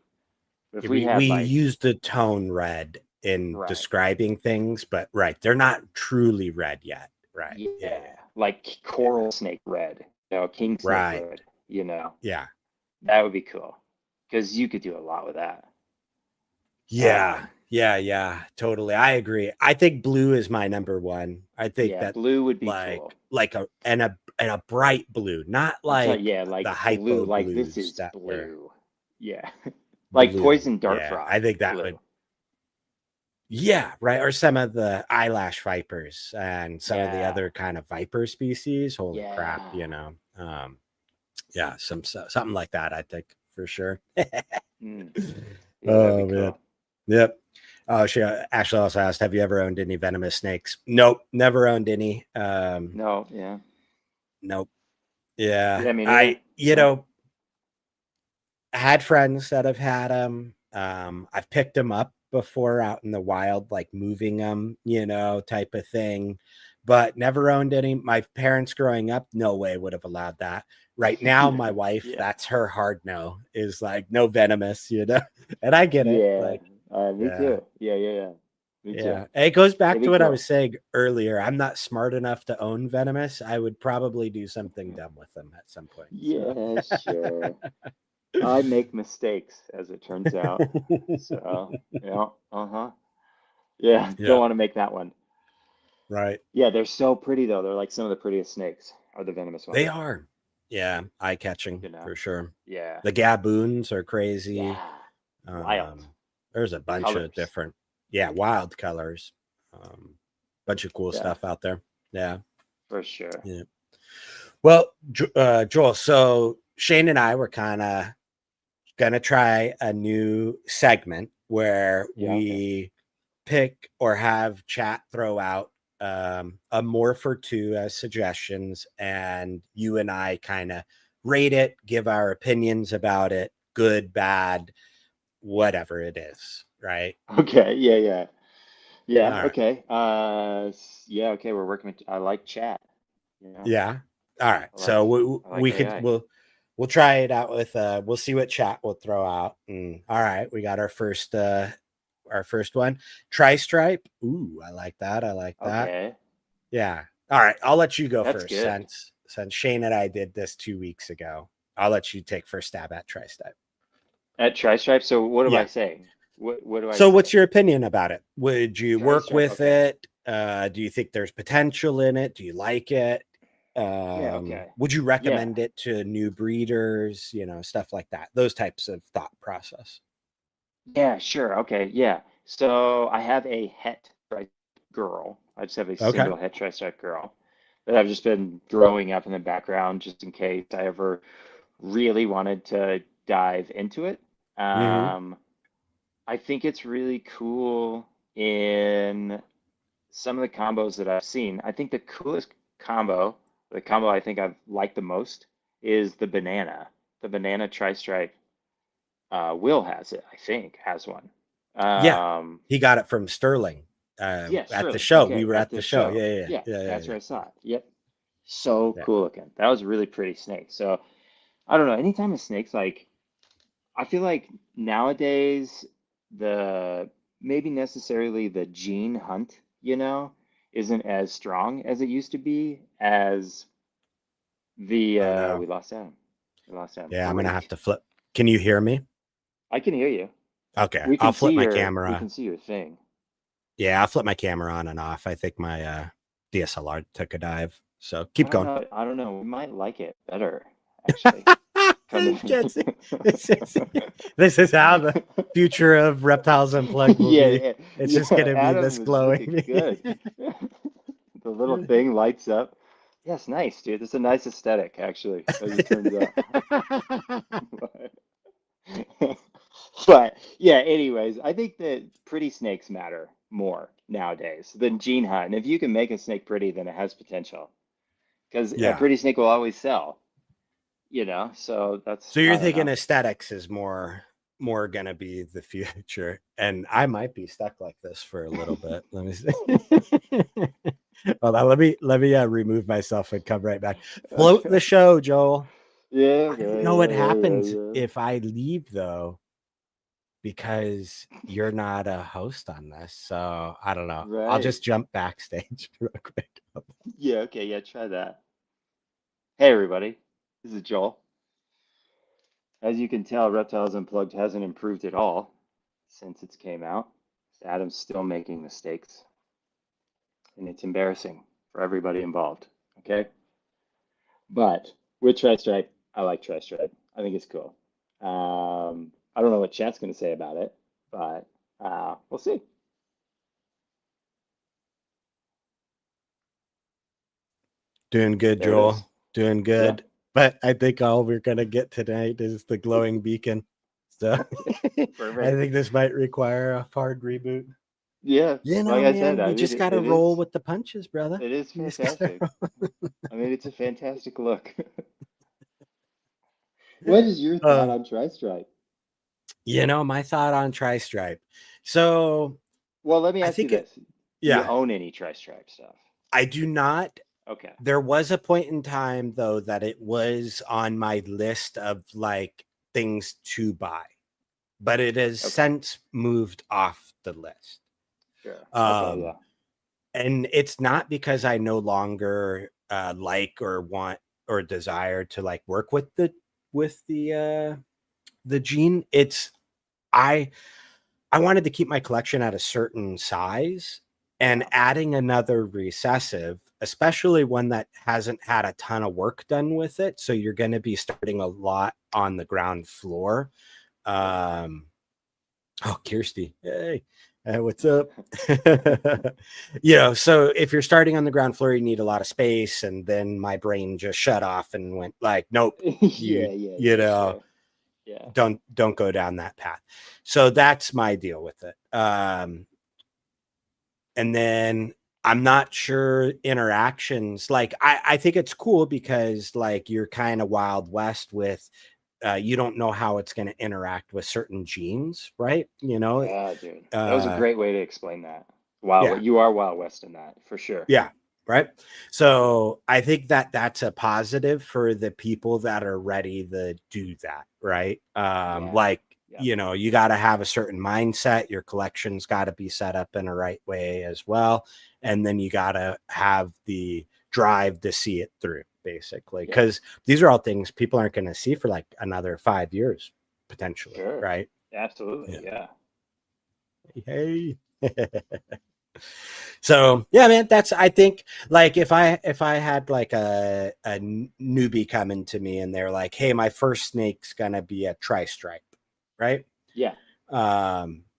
But if Yeah, we we had like, use the tone red in right, describing things, but right, they're not truly red yet. Right. Yeah, yeah, yeah, like yeah. coral snake red, king snake Right. red, Yeah. that would be cool because you could do a lot with that. Yeah. Um, Yeah. Yeah. Totally. I agree. I think blue is my number one. I think yeah, that blue would be like cool. a bright blue, not I'm talking, like yeah, the like blue, hypo like this blues is that were blue. Yeah. Like blue. poison dart Yeah. I frog, think that would, blue. yeah, right. Or some of the eyelash vipers and some of the Yeah. other kind of viper species. Holy crap, Yeah. yeah, something like that, I think, for sure. Mm. Yeah, that'd be Oh man. cool. Yep. Oh, she Ashley also asked, have you ever owned any venomous snakes? Nope, never owned any. No, yeah. Nope. Yeah. Yeah, me neither. No. Had friends that have had them. I've picked them up before out in the wild, like moving them, type of thing, but never owned any. My parents growing up, no way would have allowed that. Right now, my Yeah. wife, Yeah. that's her hard no, is like no venomous. And I get it. Yeah. Like, Me yeah, too. Yeah, yeah, yeah. Me too. yeah. And it goes back It'd to be what I was cool. saying earlier. I'm not smart enough to own venomous. I would probably do something dumb with them at some point. So, Yeah, sure. I make mistakes, as it turns out. So, yeah, uh-huh. Yeah, don't yeah, want to make that one. right. Yeah, they're so pretty though. They're like some of the prettiest snakes are the venomous They ones, are. Yeah, eye catching you know. for sure. Yeah. The gaboons are crazy. Yeah. Wild. Um, there's a The bunch of colors. different, yeah, wild colors. Bunch of cool Yeah, stuff out there. Yeah, for sure. yeah. Well, Joel, so Shane and I were kind of gonna try a new segment where Yeah, okay. we pick or have chat throw out a morph or two as suggestions, and you and I kind of rate it, give our opinions about it, good, bad, whatever it is, right? Okay, yeah, yeah. All Yeah, right. okay. Yeah, okay, we're working with, I like chat, Yeah. All right. I like So we, I like we could AI. we'll try it out with we'll see what chat will throw out. All right, we got our first one. Tri-stripe. Ooh, I like that. I like that. Okay, Yeah. All right. I'll let you go that's first good. since Shane and I did this 2 weeks ago. I'll let you take first stab at tri-stripe. At Tri-Stripe, so what am I Yeah. saying? What do I So what's say? your opinion about it? Would you work Tri-Stripe, with okay. it? Do you think there's potential in it? Do you like it? Yeah, okay. Would you Yeah. recommend it to new breeders? Stuff like that. Those types of thought process. Yeah, sure. Okay, yeah. So I have a het tri girl. I just have a Okay. single het tri-stripe girl that I've just been growing up in the background just in case I ever really wanted to dive into it. Mm-hmm. Um, I think it's really cool in some of the combos that I've seen. I think the coolest combo, the combo I think I've liked the most is the banana. The banana tri-stripe. Will has it, I think, has one. Yeah. Um, He got it from Sterling yeah, at the Sterling. show. We Okay, were at at the the show. show. Yeah. Yeah. Yeah, Yeah. Yeah. that's Yeah. where I saw it. Yep. So Yeah. cool looking. That was a really pretty snake. So I don't know. Anytime a snake's like, I feel like nowadays the maybe necessarily the gene hunt, isn't as strong as it used to be as the Oh no. we lost Adam. We lost Adam. Yeah. I'm going to have Great. to flip. Can you hear me? I can hear you. Okay. We I'll can see flip my we camera. can see your thing. Yeah. I'll flip my camera on and off. I think my DSLR took a dive. So I keep don't going. know. I don't know. We might like it better, actually. Come You can't see. to This is how the future of Reptiles Unplugged will be. yeah, It's yeah, just going to be this Adam is looking glowing. good. The little thing lights up. Yeah, it's nice, dude. It's a nice aesthetic, actually, as it turns out. But yeah, anyways, I think that pretty snakes matter more nowadays than gene hunt. And if you can make a snake pretty, then it has potential. Because a Yeah. pretty snake will always sell, you know? So that's, So you're I don't thinking know. aesthetics is more gonna be the future, and I might be stuck like this for a little bit. Let me see. Hold on, let me remove myself and come right back. Float the show, Joel. Yeah, I don't okay, know what yeah, happens yeah, if I leave though, because you're not a host on this. So I don't know. yeah. I'll Right. just jump backstage real quick. Yeah, okay, yeah, try that. Hey, everybody. This is Joel. As you can tell, Reptiles Unplugged hasn't improved at all since it came out. Adam's still making mistakes, and it's embarrassing for everybody involved. Okay? But with Tri-Stripe, I like Tri-Stripe. I think it's cool. I don't know what chat's going to say about it, but we'll see. Doing good, There it is. Joel. Doing Yeah. good. But I think all we're gonna get tonight is the glowing beacon. So I Perfect. think this might require a hard reboot. Yeah. You Like know, I said, man, I you mean, just gotta roll with the punches, brother. it is You just gotta fantastic. I mean, it's a fantastic look. What is your thought uh, on Tri-Stripe? my thought on Tri-Stripe. So Well, let me I ask you think it this. Do you yeah, own any Tri-Stripe stuff? I do not. Okay. There was a point in time though that it was on my list of like things to buy, but it has Okay. since moved off the list. Sure. Okay. Um, Yeah. and it's not because I no longer like or want or desire to like work with the gene. It's I I wanted to keep my collection at a certain size, and Yeah. adding another recessive, especially one that hasn't had a ton of work done with it, so you're going to be starting a lot on the ground floor. Yeah. Um, Oh, Kirsty. Hey, what's up? So if you're starting on the ground floor, you need a lot of space. And then my brain just shut off and went like, nope, Yeah. Yeah. Yeah. Sure. Yeah. don't go down that path. So that's my deal with it. And then I'm not sure interactions. Like I think it's cool because like you're kind of Wild West with you don't know how it's going to interact with certain genes, right? Yeah, dude. That was a Uh, great way to explain that. Wow. yeah, You are Wild West in that for sure. yeah, right. So I think that that's a positive for the people that are ready to do that, right? Yeah. Like, Yeah. you got to have a certain mindset. Your collection's got to be set up in a right way as well. And then you got to have the drive to see it through, basically, Yeah. because these are all things people aren't going to see for like another 5 years, potentially, Sure. right? Absolutely. Yeah. Yeah. Hey. So yeah, man, that's I think like if I had like a newbie coming to me and they're like, hey, my first snake's gonna be a tri-stripe, right? Yeah.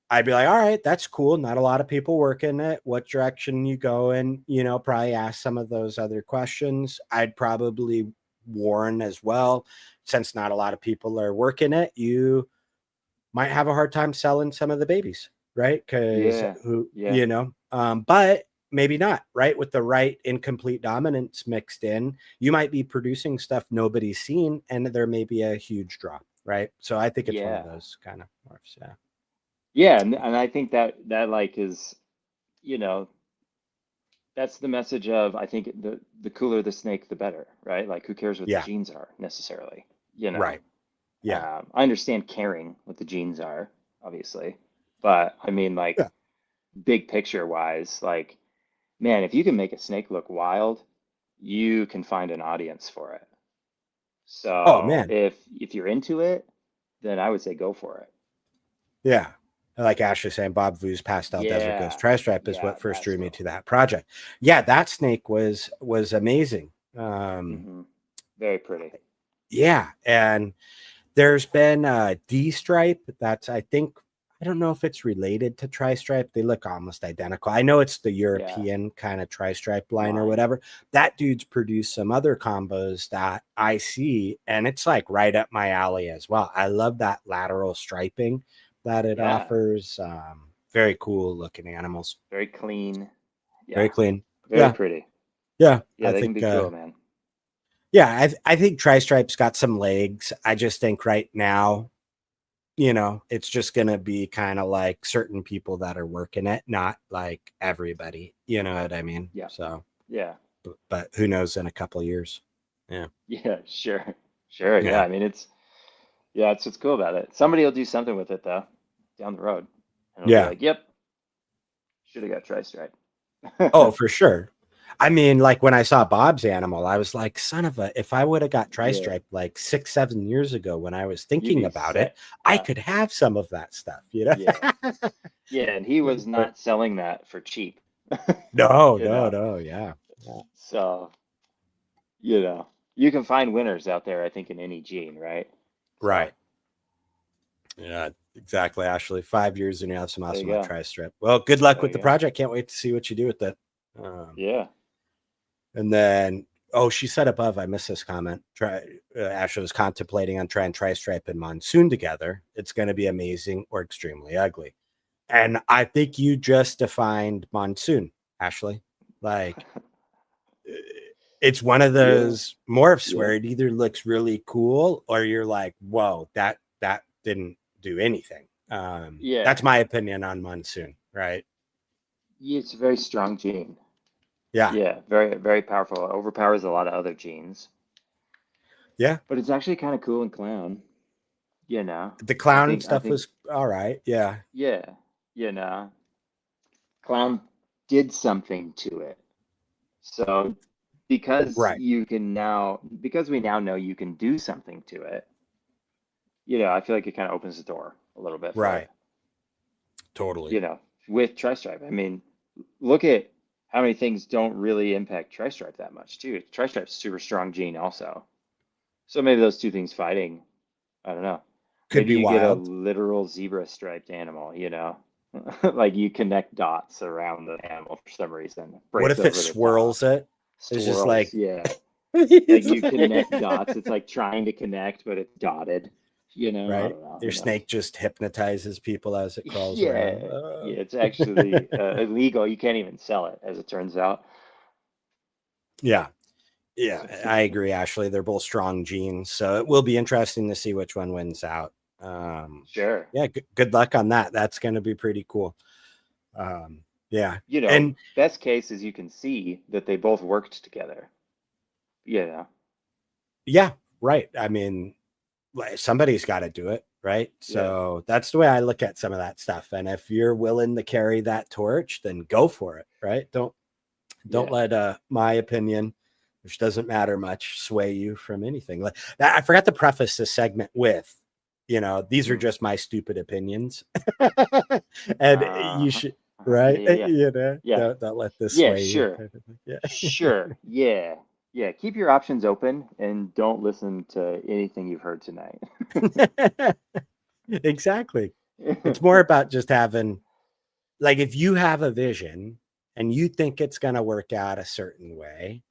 I'd be like, all right, that's cool. Not a lot of people working it. What direction you go in? Probably ask some of those other questions. I'd probably warn as well, since not a lot of people are working it, you might have a hard time selling some of the babies, right? Because Yeah. Yeah. but maybe not, right? With the right incomplete dominance mixed in, you might be producing stuff nobody's seen, and there may be a huge drop, right? So I think it's one of Yeah. those kind of morphs. Yeah. Yeah. And I think that like is, you know, that's the message of I think the cooler the snake, the better, right? Like who cares what the Yeah. genes are necessarily, you know? Right. Yeah. I understand caring what the genes are, obviously, but I mean like Yeah. big picture wise, like man, if you can make a snake look wild, you can find an audience for it. Oh So man. if you're into it, then I would say go for it. Yeah. Like Ashley saying, Bob Vu's Pastel Desert Ghost Yeah, Tri-Stripe is yeah, what first that's drew me cool. to that project. Yeah, that snake was amazing. Hmm. Very pretty. Yeah, and there's been D-stripe. That's I don't know if it's related to tri-stripe. They look almost identical. I know it's the Yeah, European kind of tri-stripe line or line. whatever. That dude's produced some other combos that I see, and it's like right up my alley as well. I love that lateral striping that it Yeah, offers. Very cool looking animals. very clean. Very Yeah, clean. very Yeah, pretty. yeah. Yeah, I they can think be cool, man. yeah, I think tri-stripe's got some legs. I just think right now, it's just going to be kind of like certain people that are working it, not like everybody. You know what I mean? Yeah, So, yeah, but who knows in a couple of years? Yeah. yeah, sure, sure. Yeah, Yeah. I mean, yeah, it's what's cool about it. Somebody will do something with it though, down the road, and it'll be Yeah. like, yep, should have got tri-stripe. Oh, for sure. I mean, like when I saw Bob's animal, I was like, son of a, if I would have got Yeah, tri-stripe like 6, 7 years ago when I was you'd thinking be about it, sick. I Yeah, could have some of that stuff. yeah, yeah. And he was But not selling that for cheap, no, you no, know. no. Yeah. Yeah. So, you know, you can find winners out there, I think, in any gene, right? So Right. Yeah, exactly, Ashley. 5 years and you have some there you awesome go. tri-strip. Well, good luck There with the you go. project. Can't wait to see what you do with it. Um, Yeah. and then, oh, she said above, I missed this comment. Ashley was contemplating on trying tri-stripe and monsoon together. It's going to be amazing or extremely ugly. And I think you just defined monsoon, Ashley. Like, it's one of Yeah. those morphs Yeah. where it either looks really cool or you're like, whoa, that didn't do anything. That's Yeah. my opinion on monsoon, right? Yeah, it's a very strong gene. Yeah. Yeah, very, very powerful. It overpowers a lot of other genes. Yeah. But it's actually kind of cool in clown, you know. The I clown think I stuff think was all right. Yeah. yeah, you know, clown did something to it. So Right. because we now know you can do something to it, you know, I feel like it kind of opens the door a little bit for it, Right. Totally. you know, with tri-stripe. I mean, look at how many things don't really impact tri-stripe that much too. Tri-stripe's super strong gene also. So maybe those two things fighting, I don't know. Could Maybe be you get a wild. literal zebra striped animal, you know? Like you connect dots around the animal for some reason, What breaks if it over the top. swirls it? It's just Swirls, like, yeah. Like it's you connect like dots. It's like trying to connect, but it's dotted. You know, I right. don't know. Your Who knows? snake just hypnotizes people as it crawls around. Yeah, yeah. It's actually illegal. You can't even sell it, as it turns out. Yeah. Yeah, I agree, Ashley. They're both strong genes. So it will be interesting to see which one wins out. Sure. Yeah, good luck on that. That's going to be pretty cool. Yeah. You know, And best case is you can see that they both worked together. You know, yeah, right. I mean, like, somebody's got to do it, right? yeah, So that's the way I look at some of that stuff. And if you're willing to carry that torch, then go for it, right? Don't yeah. let my opinion, which doesn't matter much, sway you from anything. Like that, I forgot to preface this segment with, these are Mm. just my stupid opinions, and you Uh-huh. should, Uh-huh. Yeah, right? yeah, yeah. Yeah. Don't let this Yeah, sway you, sure. kind of thing. Sure. Yeah. Yeah. Keep your options open and don't listen to anything you've heard tonight. Yeah, exactly. It's more about just having, like, if you have a vision and you think it's going to work out a certain way,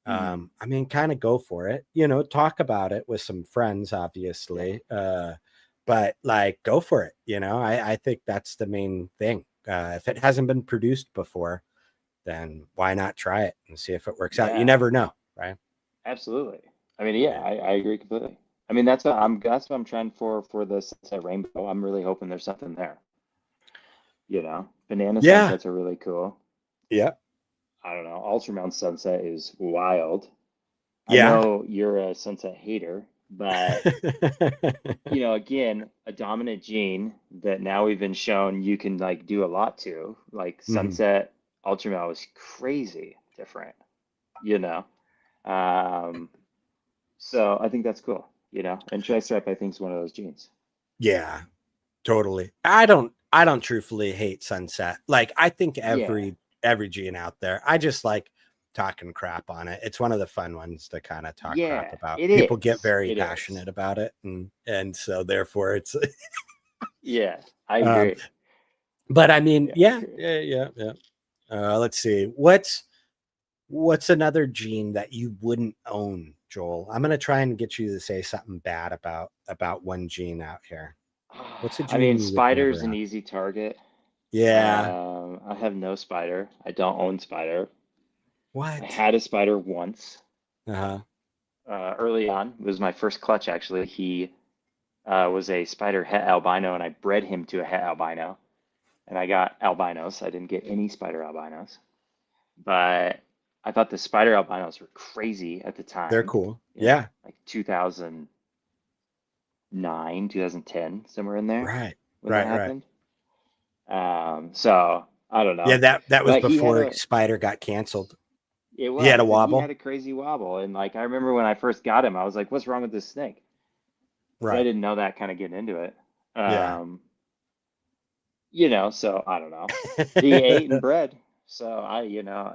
Hmm. I mean, kind of go for it, talk about it with some friends, Yeah. obviously. But like, go for it. I think that's the main thing. If it hasn't been produced before, then why not try it and see if it works out? You Yeah. never know, right? Absolutely. I mean, yeah, Yeah. I agree completely. I mean, that's what I'm trying for the sunset rainbow. I'm really hoping there's something there. You know, banana Yeah. sunsets are really cool. Yeah. I don't know. Ultramound sunset is wild. I Yeah. know you're a sunset hater, but you know, again, a dominant gene that now we've been shown you can like do a lot to. Like Mhm. sunset Ultramound was crazy different, you know. Um, so I think that's cool, you know. And tri-stripe I think is one of those genes. Yeah. Totally. I don't truthfully hate sunset. Like, I think Yeah. every gene out there. I just like talking crap on it. It's one of the fun ones to kind of talk crap Yeah, about. it People get is. very It is. passionate about it, and so therefore it's Yeah, I um agree. but I mean, Yeah, I yeah, agree. yeah, yeah, yeah. Let's see. What's another gene that you wouldn't own, Joel? I'm gonna try and get you to say something bad about one gene out here. What's a I gene mean, you would spider's never an own? easy target. Yeah. I have no spider. I don't own spider. I What? had a spider once, Uh-huh. early on. It was my first clutch, actually. He was a spider het albino, and I bred him to a het albino. And I got albinos. I didn't get any spider albinos, but I thought the spider albinos were crazy at the They're time. cool. You know, Yeah. like 2009, 2010, somewhere in there Right. when that Right. Right. happened. So I don't Yeah, know, that was but he had before a Spider got canceled. it He had a was, and he had wobble. a crazy wobble. And like I remember when I first got him, I was like, "What's wrong with this snake?" Because I Right. didn't know that kind of getting into it. Yeah. Um, so I don't know. He ate and bred, so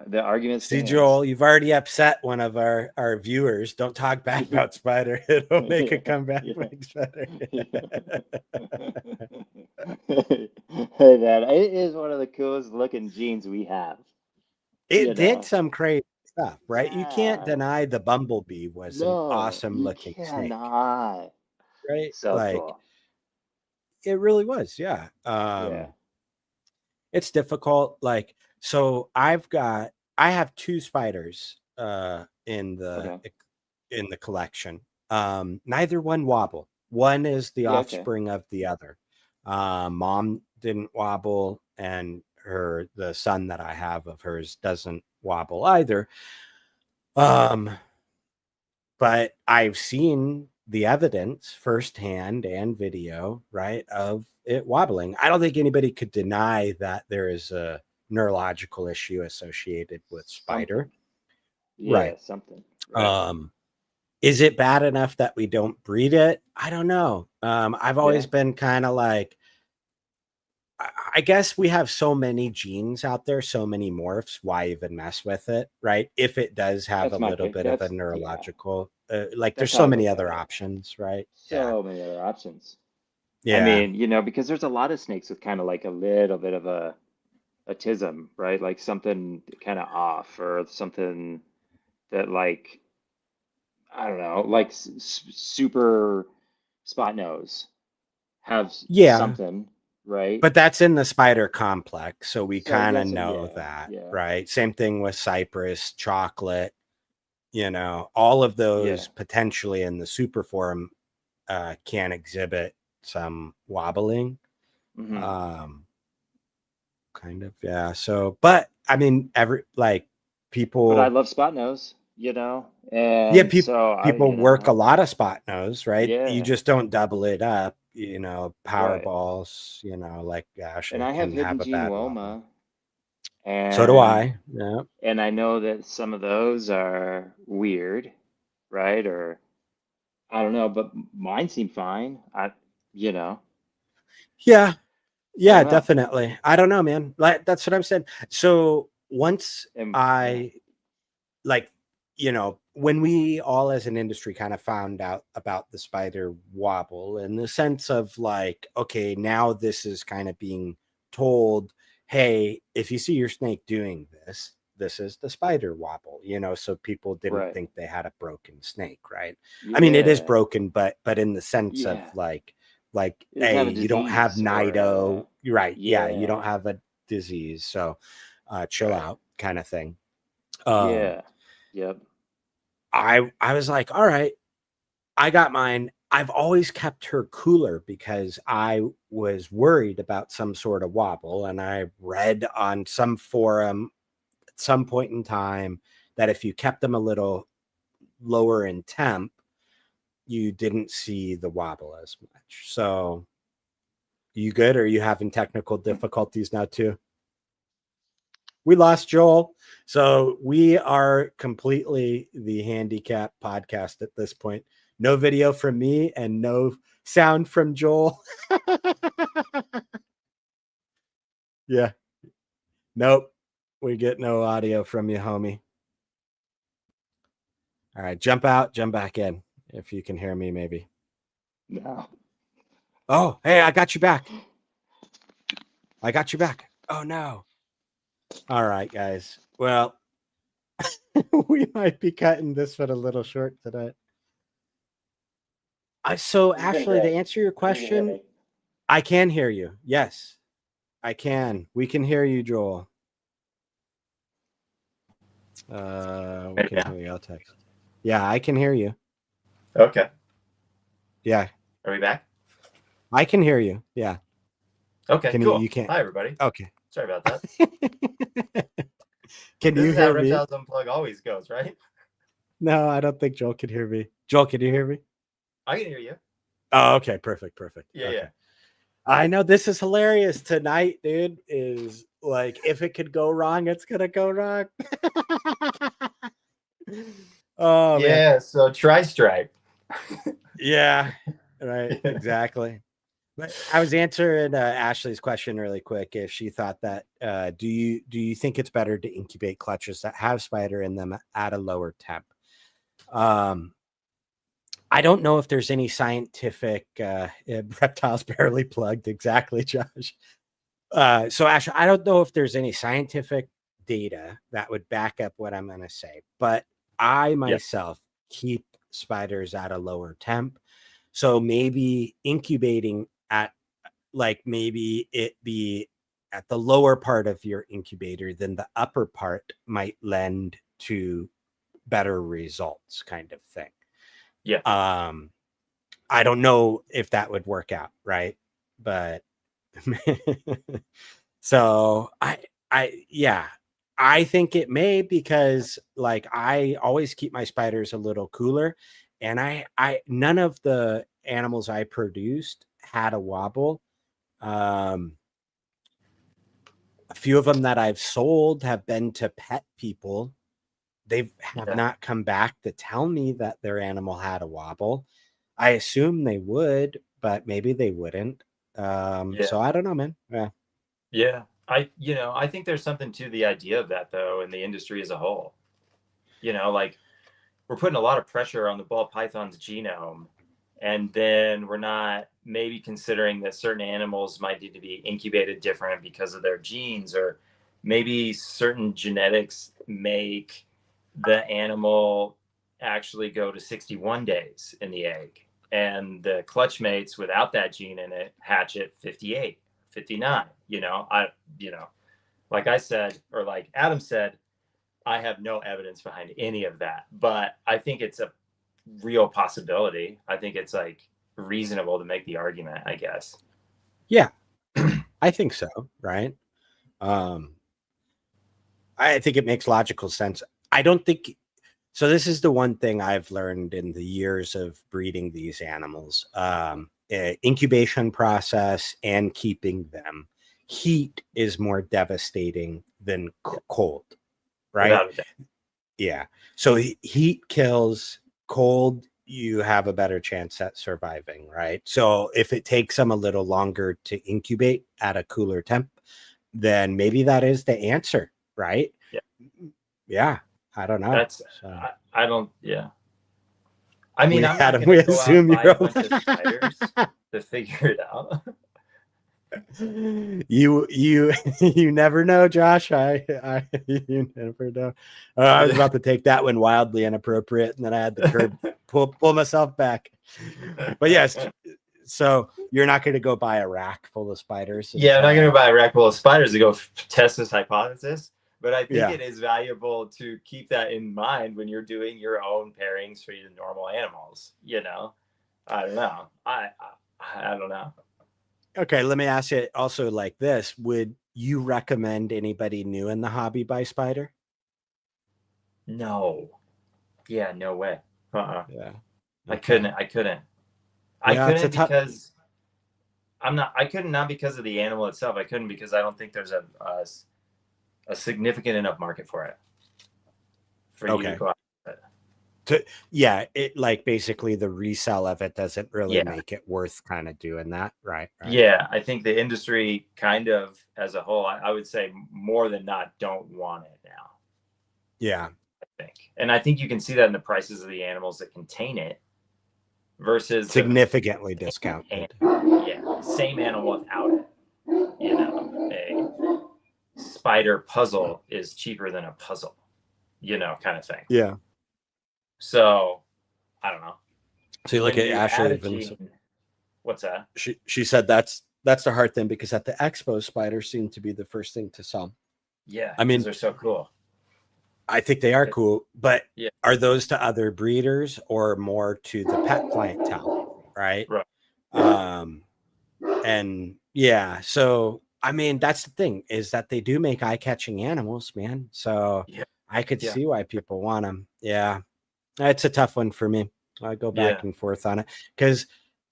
the argument See, stands. Joel, you've already upset one of our viewers. Don't talk bad about Spider. It'll make a Yeah, comeback yeah, better. yeah. Hey man, it is one of the coolest looking jeans we have. It You did know, some crazy stuff, right? You can't yeah. deny the bumblebee was an No, awesome you looking snake, cannot. right? So Like cool. it really was, yeah. Yeah. It's difficult. Like, so I have two spiders Okay. in the collection. Neither one wobble. One is the Yeah. Okay. offspring of the other. Mom didn't wobble, and the son that I have of hers doesn't wobble either. Um, but I've seen the evidence firsthand and video, right, of it wobbling. I don't think anybody could deny that there is a neurological issue associated with spider. Something. Yeah. Right. Something. Right. Um, is it bad enough that we don't breed it? I don't know. I've always Yeah. been kind of like, I guess we have so many genes out there, so many morphs. Why even mess with it, right? If it does have a That's my little pick. bit of a Yeah. neurological, like there's That's how so I many look at other it. options, right? Yeah, So many other options. I yeah, mean, because there's a lot of snakes with kind of like a little bit of a autism, right? Like something kind of off or something that like I don't know, like super spot nose have yeah. something, right? But that's in the spider complex, so we So kind of yes, know yeah, that, yeah, right? Same thing with cypress, chocolate. All of yeah. those potentially in the super form can exhibit some wobbling. Hmm. Um, Kind of, yeah. So, but I mean, But I people, love spot nose, yeah, and so people work a lot of spot nose, right? You yeah, just don't double it up, power right. balls, like And Ashley I have can hidden have a gene bad wobble. woma, So do and I. Yeah. I know that some of those are weird, right? Or I don't know, but mine seem fine. You know, Yeah. I Yeah, don't know. definitely. I don't know, man. Like that's what I'm saying. So once And yeah, I like, when we all as an industry kind of found out about the spider wobble in the sense of like, okay, now this is kind of being told, hey, if you see your snake doing this, this is the spider wobble, so people didn't right. think they had a broken snake, right? I mean, it is Yeah, broken, but in the sense of yeah. like, It doesn't hey, have a you don't have disease or nido, you're right? Yeah, you don't yeah, have a disease, so chill right. out, kind of thing. Um, Yeah. Yep. I was like, all right, I got mine. I've always kept her cooler because I was worried about some sort of wobble. And I read on some forum at some point in time that if you kept them a little lower in temp, you didn't see the wobble as much. So you good? Or are you having technical difficulties now too? We lost Joel. So we are completely the handicap podcast at this point. No video from me and no sound from Joel. Yeah. Nope. We get no audio from you, homie. All right, jump out, jump back in. If you can hear me, maybe. No. Oh, hey, I got you back. I got you back. Oh, no. All right, guys. Well, we might be cutting this one a little short today. So, This has been Ashley, to great. answer your Can you hear question, me? I can hear you. Yes, I can. We can hear you, Joel. We can hear you. I'll text. Yeah, I can hear you. Okay. Yeah, Are we back? I can hear you. Yeah. Okay, Can cool. you can't? Hi, everybody. Okay. Sorry about that. Can This you is how hear me? Reptiles Unplugged always goes, right? No, I don't think Joel can hear me. Joel, can you hear me? I can hear you. Oh, okay. Perfect. Yeah, Okay. yeah. I know this is hilarious tonight, dude. Is like, if it could go wrong, it's gonna go wrong. Oh, yeah, man. so tri-stripe. Yeah, right. Exactly. But I was answering Ashley's question really quick. If she thought that, do you think it's better to incubate clutches that have spider in them at a lower temp? I don't know if there's any scientific reptiles barely plugged. Exactly, Josh. So Ash, I don't know if there's any scientific data that would back up what I'm going to say, but I myself keep spiders at a lower temp. So maybe incubating at, like, maybe it be at the lower part of your incubator than the upper part might lend to better results, kind of thing. Yeah. I don't know if that would work out, right? But so I think it may, because like I always keep my spiders a little cooler, and I none of the animals I produced had a wobble. A few of them that I've sold have been to pet people. They have not come back to tell me that their animal had a wobble. I assume they would, but maybe they wouldn't. So I don't know, man. Yeah. I think there's something to the idea of that, though, in the industry as a whole. Like, we're putting a lot of pressure on the ball python's genome, and then we're not maybe considering that certain animals might need to be incubated different because of their genes, or maybe certain genetics make the animal actually go to 61 days in the egg, and the clutch mates without that gene in it hatch at 58, 59. Like I said, or like Adam said, I have no evidence behind any of that, but I think it's a real possibility. I think it's like reasonable to make the argument, I guess. Yeah, I think so. Right. I think it makes logical sense. I don't think so. This is the one thing I've learned in the years of breeding these animals. Incubation process and keeping them. Heat is more devastating than cold, right? Without a doubt. Yeah. So heat kills, cold, you have a better chance at surviving, right? So if it takes them a little longer to incubate at a cooler temp, then maybe that is the answer, right? Yeah. Yeah. I don't know. That's So. I don't. Yeah. I mean, I'm not Adam, going we to go out and assume buy you're a bunch of spiders to figure it out. you never know, Josh. You never know. I was about to take that one wildly inappropriate, and then I had to pull myself back. But yes, so you're not going to go buy a rack full of spiders. Yeah, I'm not going to buy a rack full of spiders to go test this hypothesis, but I think it is valuable to keep that in mind when you're doing your own pairings for your normal animals. I don't know. I don't know. Okay, let me ask you also like this. Would you recommend anybody new in the hobby buy spider? No. Yeah, no way. Yeah. I couldn't. I couldn't because I couldn't, not because of the animal itself. I couldn't because I don't think there's a significant enough market for it. For you to go out with it. It like basically the resale of it doesn't really make it worth kind of doing that, right? Yeah, I think the industry kind of as a whole, I would say more than not, don't want it now. Yeah. think. And I think you can see that in the prices of the animals that contain it versus significantly discounted. Yeah, same animal without it. You know, a spider puzzle is cheaper than a puzzle, you know, kind of thing. Yeah. So I don't know. So you look When at you Ashley add a gene, what's that? She said that's the hard thing, because at the expo, spiders seem to be the first thing to sell. Yeah, I mean, they're so cool. I think they are cool, but yeah, are those to other breeders or more to the pet clientele, right? Right. And yeah, so I mean, that's the thing, is that they do make eye-catching animals, man. So Yeah. I could Yeah. see why people want them. Yeah, it's a tough one for me. I go back and forth on it, because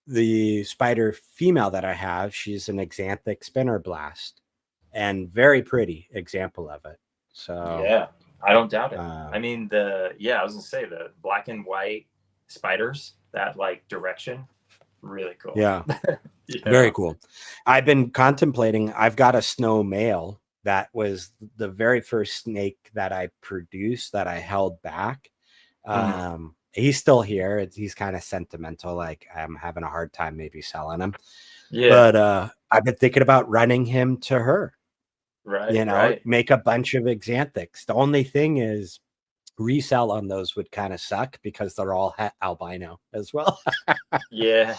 the spider female that I have, she's an Xanthic spinner blast, and very pretty example of it. So Yeah, I don't doubt it. I mean, I was gonna say the black and white spiders, that like direction, really cool. Yeah. Very cool. I've been contemplating, I've got a snow male that was the very first snake that I produced that I held back. He's still here. He's kind of sentimental. Like, I'm having a hard time maybe selling him. Yeah. But I've been thinking about running him to her. Right. You know, right. make a bunch of Xanthics. The only thing is, resell on those would kind of suck, because they're all albino as well. Yeah.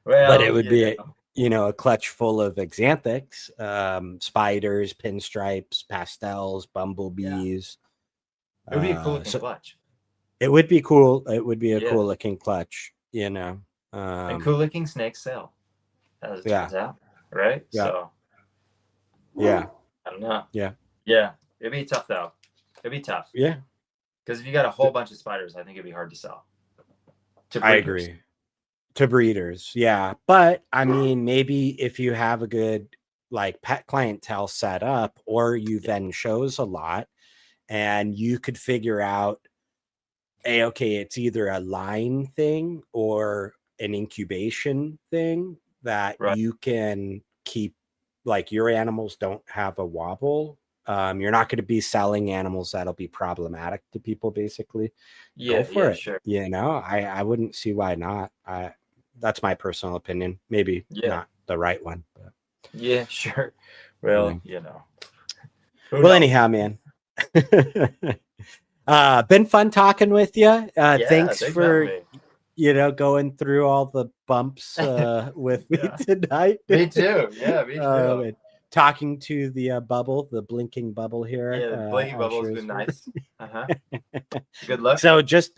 Well, but it would be a clutch full of Xanthics, spiders, pinstripes, pastels, bumblebees. It would be a cool looking clutch. It would be cool. It would be a cool looking clutch, you know. And cool looking snakes sell, as it turns out, right? Yeah. So yeah, I don't know. Yeah, it'd be tough though. It'd be tough. Yeah, because if you got a whole bunch of spiders, I think it'd be hard to sell. I agree. To breeders, yeah. But I mean, maybe if you have a good like pet clientele set up, or you then shows a lot, and you could figure out, okay, it's either a line thing or an incubation thing that you can keep, like, your animals don't have a wobble. You're not going to be selling animals that'll be problematic to people, basically. Go for it. Sure. You know, I wouldn't see why not. That's my personal opinion. Maybe not the right one. But. Yeah, sure. Well, you know. Well, anyhow, man. Been fun talking with you. Thanks for going through all the bumps with me tonight. Me too. Yeah, me too. Talking to the bubble, the blinking bubble here. Yeah, the blinking bubble has been nice. Good luck. So just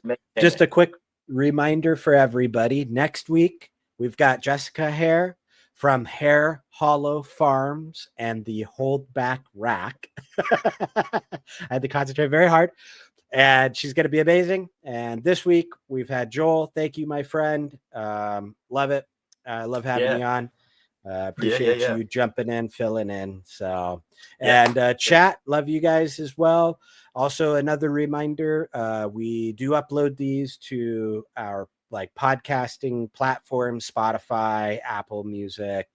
a quick reminder for everybody. Next week, we've got Jessica Hare from Hair Hollow Farms and the Hold Back Rack. I had to concentrate very hard. And she's going to be amazing. And this week we've had Joel. Thank you, my friend. Love it. I love having you on. Appreciate you jumping in, filling in. So, and chat, love you guys as well. Also, another reminder, we do upload these to our podcasting platforms, Spotify, Apple Music,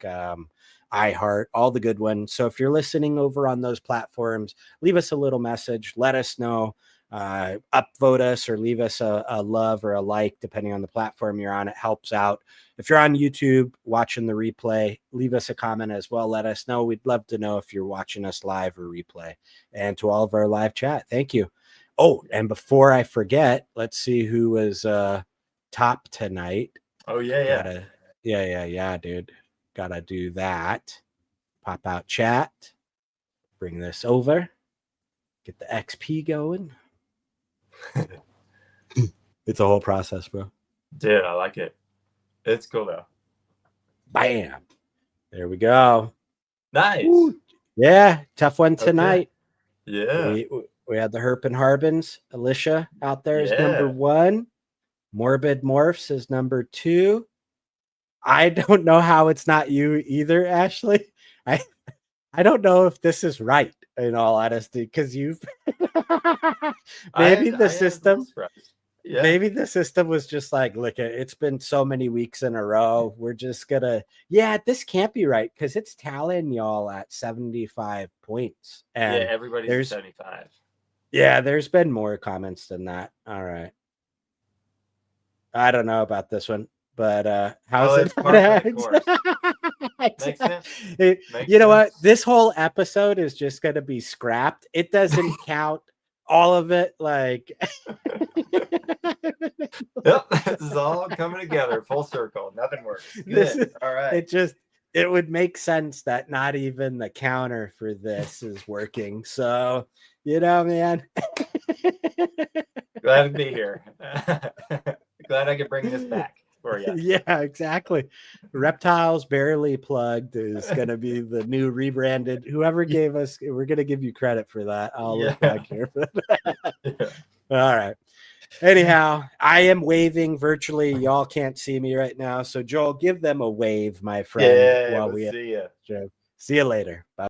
iHeart, all the good ones. So if you're listening over on those platforms, leave us a little message. Let us know. Upvote us or leave us a love or a like, depending on the platform you're on. It helps out. If you're on YouTube watching the replay, leave us a comment as well. Let us know. We'd love to know if you're watching us live or replay. And to all of our live chat, thank you. Oh, and before I forget, let's see who was top tonight. Oh, yeah. Yeah, dude. Gotta do that. Pop out chat. Bring this over. Get the XP going. It's a whole process, bro. Dude, I like it. It's cool though. Bam. There we go. Nice. Ooh. Yeah, tough one tonight. Okay. Yeah. We had the Herp and Harbins. Alicia out there is number 1. Morbid Morphs is number 2. I don't know how it's not you either, Ashley. I don't know if this is right, in all honesty, because you've maybe the system was just like, look, it's been so many weeks in a row. We're just gonna, this can't be right, because it's tallying y'all at 75 points. And everybody's at 75. Yeah, there's been more comments than that. All right. I don't know about this one, but how's it? It's par for the course. Makes sense. You know what? This whole episode is just going to be scrapped. It doesn't count all of it. Like, yep, this is all coming together, full circle. Nothing works. Good. All right. It would make sense that not even the counter for this is working. So, you know, man. Glad to be here. Glad I could bring this back for you. Yeah, exactly. Reptiles Barely Plugged is going to be the new rebranded. Whoever gave us, we're going to give you credit for that. I'll look back here. All right. Anyhow, I am waving virtually. Y'all can't see me right now. So, Joel, give them a wave, my friend. Yeah, we'll see you. See you later. Bye.